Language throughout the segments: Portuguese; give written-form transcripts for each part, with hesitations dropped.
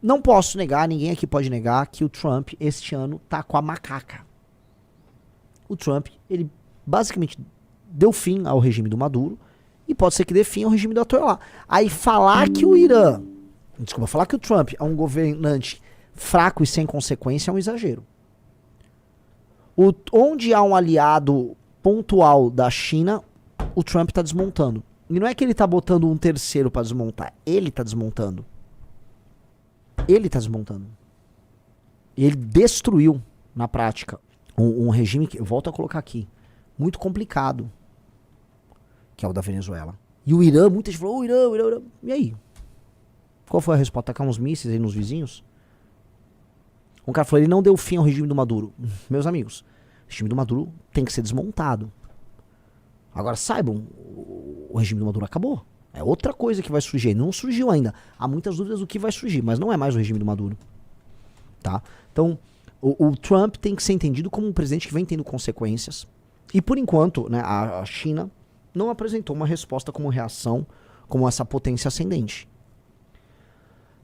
não posso negar, ninguém aqui pode negar, que o Trump, este ano, tá com a macaca. O Trump, ele basicamente deu fim ao regime do Maduro e pode ser que dê fim ao regime do Ayatollah. Aí falar que o Irã, desculpa, falar que o Trump é um governante fraco e sem consequência é um exagero. Onde há um aliado pontual da China, o Trump tá desmontando. E não é que ele tá botando um terceiro pra desmontar, ele tá desmontando. Ele tá desmontando. Ele destruiu, na prática, um regime que, eu volto a colocar aqui, muito complicado, que é o da Venezuela. E o Irã, muita gente falou, o Irã. E aí? Qual foi a resposta? Tacar uns mísseis aí nos vizinhos? Um cara falou, ele não deu fim ao regime do Maduro. Meus amigos, o regime do Maduro tem que ser desmontado. Agora saibam, o regime do Maduro acabou. É outra coisa que vai surgir. Não surgiu ainda. Há muitas dúvidas do que vai surgir, mas não é mais o regime do Maduro. Tá? Então, o Trump tem que ser entendido como um presidente que vem tendo consequências. E por enquanto, né, a China não apresentou uma resposta como reação, como essa potência ascendente.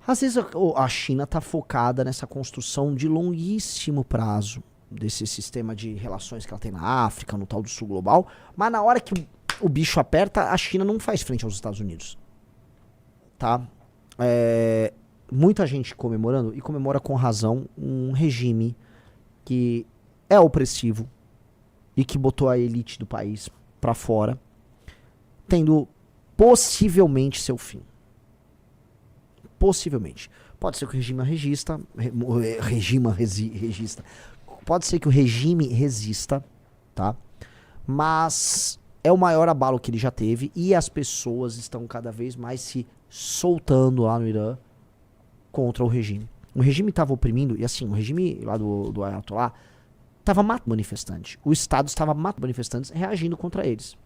Às vezes a China está focada nessa construção de longuíssimo prazo desse sistema de relações que ela tem na África, no tal do Sul Global, mas na hora que o bicho aperta, a China não faz frente aos Estados Unidos. Tá? Muita gente comemorando, e comemora com razão, um regime que é opressivo e que botou a elite do país para fora, tendo possivelmente seu fim. Possivelmente. Pode ser que o regime resista. Pode ser que o regime resista, tá? Mas é o maior abalo que ele já teve e as pessoas estão cada vez mais se soltando lá no Irã contra o regime. O regime estava oprimindo, e assim, o regime lá do Ayatollah estava matando manifestantes. O Estado estava matando manifestantes, reagindo contra eles.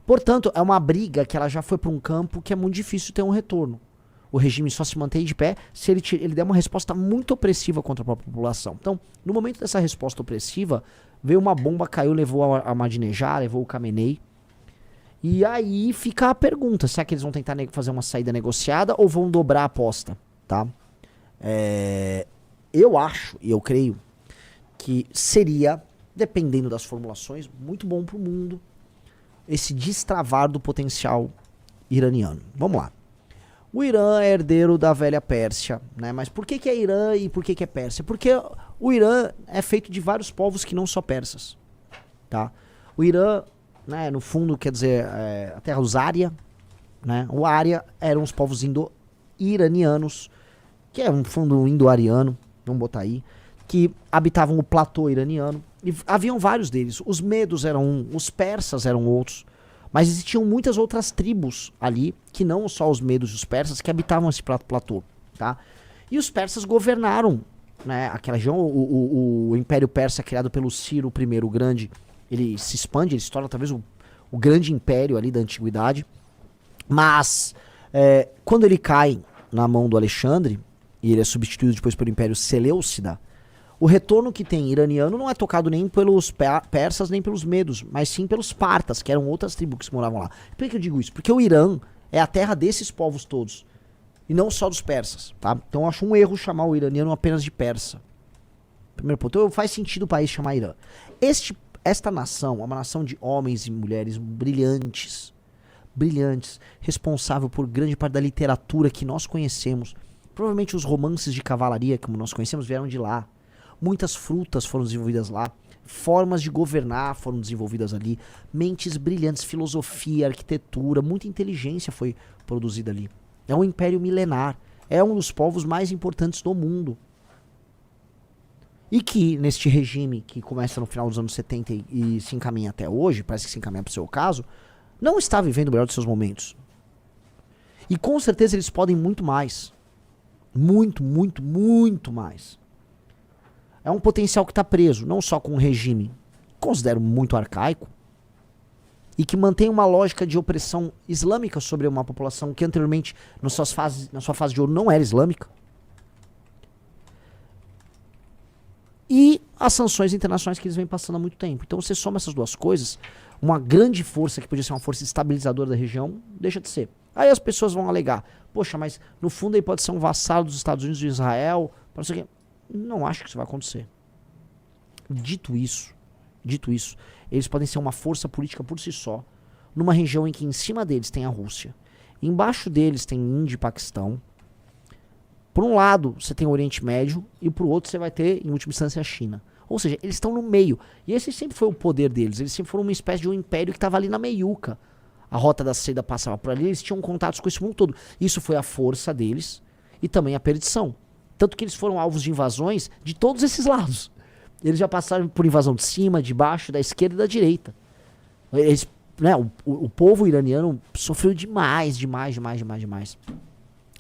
Portanto, é uma briga que ela já foi para um campo que é muito difícil ter um retorno. O regime só se mantém de pé se ele der uma resposta muito opressiva contra a própria população. Então, no momento dessa resposta opressiva, veio uma bomba, caiu, levou a Ahmadinejad, levou o Khamenei. E aí fica a pergunta, será que eles vão tentar fazer uma saída negociada ou vão dobrar a aposta? Tá? Eu acho, e eu creio, que seria, dependendo das formulações, muito bom para o mundo esse destravar do potencial iraniano. Vamos lá. O Irã é herdeiro da velha Pérsia, né? Mas por que é Irã e por que é Pérsia? Porque o Irã é feito de vários povos que não só persas, tá? O Irã, né, no fundo, quer dizer, a terra dos Ária, né? O Ária eram os povos indo-iranianos, que é um fundo indo-ariano, vamos botar aí, que habitavam o platô iraniano, e haviam vários deles. Os medos eram um, os persas eram outros, mas existiam muitas outras tribos ali, que não só os medos e os persas, que habitavam esse platô, tá? E os persas governaram, né, aquela região. O Império Persa, criado pelo Ciro I o Grande, ele se expande, ele se torna talvez o grande império ali da antiguidade. Mas, quando ele cai na mão do Alexandre, e ele é substituído depois pelo Império Seleucida, o retorno que tem iraniano não é tocado nem pelos persas, nem pelos medos, mas sim pelos partas, que eram outras tribos que moravam lá. Por que eu digo isso? Porque o Irã é a terra desses povos todos, e não só dos persas, tá? Então eu acho um erro chamar o iraniano apenas de persa. Primeiro ponto. Então faz sentido o país chamar Irã. Esta nação é uma nação de homens e mulheres brilhantes, responsável por grande parte da literatura que nós conhecemos. Provavelmente os romances de cavalaria, como nós conhecemos, vieram de lá. Muitas frutas foram desenvolvidas lá, formas de governar foram desenvolvidas ali, mentes brilhantes, filosofia, arquitetura, muita inteligência foi produzida ali. É um império milenar, é um dos povos mais importantes do mundo. E que, neste regime que começa no final dos anos 70 e se encaminha até hoje, parece que se encaminha para o seu caso, não está vivendo o melhor dos seus momentos. E com certeza eles podem muito mais. Muito, muito, muito mais. É um potencial que está preso, não só com um regime, considero muito arcaico, e que mantém uma lógica de opressão islâmica sobre uma população que anteriormente, na sua fase de ouro, não era islâmica. E as sanções internacionais que eles vêm passando há muito tempo. Então você soma essas duas coisas, uma grande força que podia ser uma força estabilizadora da região, deixa de ser. Aí as pessoas vão alegar, poxa, mas no fundo ele pode ser um vassalo dos Estados Unidos e de Israel, não sei o quê. Não acho que isso vai acontecer. Dito isso, eles podem ser uma força política por si só, numa região em que em cima deles tem a Rússia, embaixo deles tem Índia e Paquistão. Por um lado, você tem o Oriente Médio, e por outro você vai ter, em última instância, a China. Ou seja, eles estão no meio. E esse sempre foi o poder deles. Eles sempre foram uma espécie de um império que estava ali na meiuca. A Rota da Seda passava por ali, eles tinham contatos com esse mundo todo. Isso foi a força deles e também a perdição. Tanto que eles foram alvos de invasões de todos esses lados. Eles já passaram por invasão de cima, de baixo, da esquerda e da direita. Eles, né, o povo iraniano sofreu demais.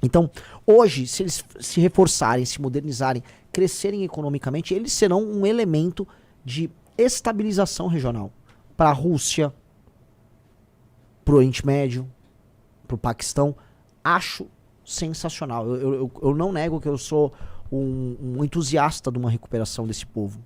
Então, hoje, se eles se reforçarem, se modernizarem, crescerem economicamente, eles serão um elemento de estabilização regional para a Rússia, para o Oriente Médio, para o Paquistão. Acho sensacional. Eu não nego que eu sou um entusiasta de uma recuperação desse povo.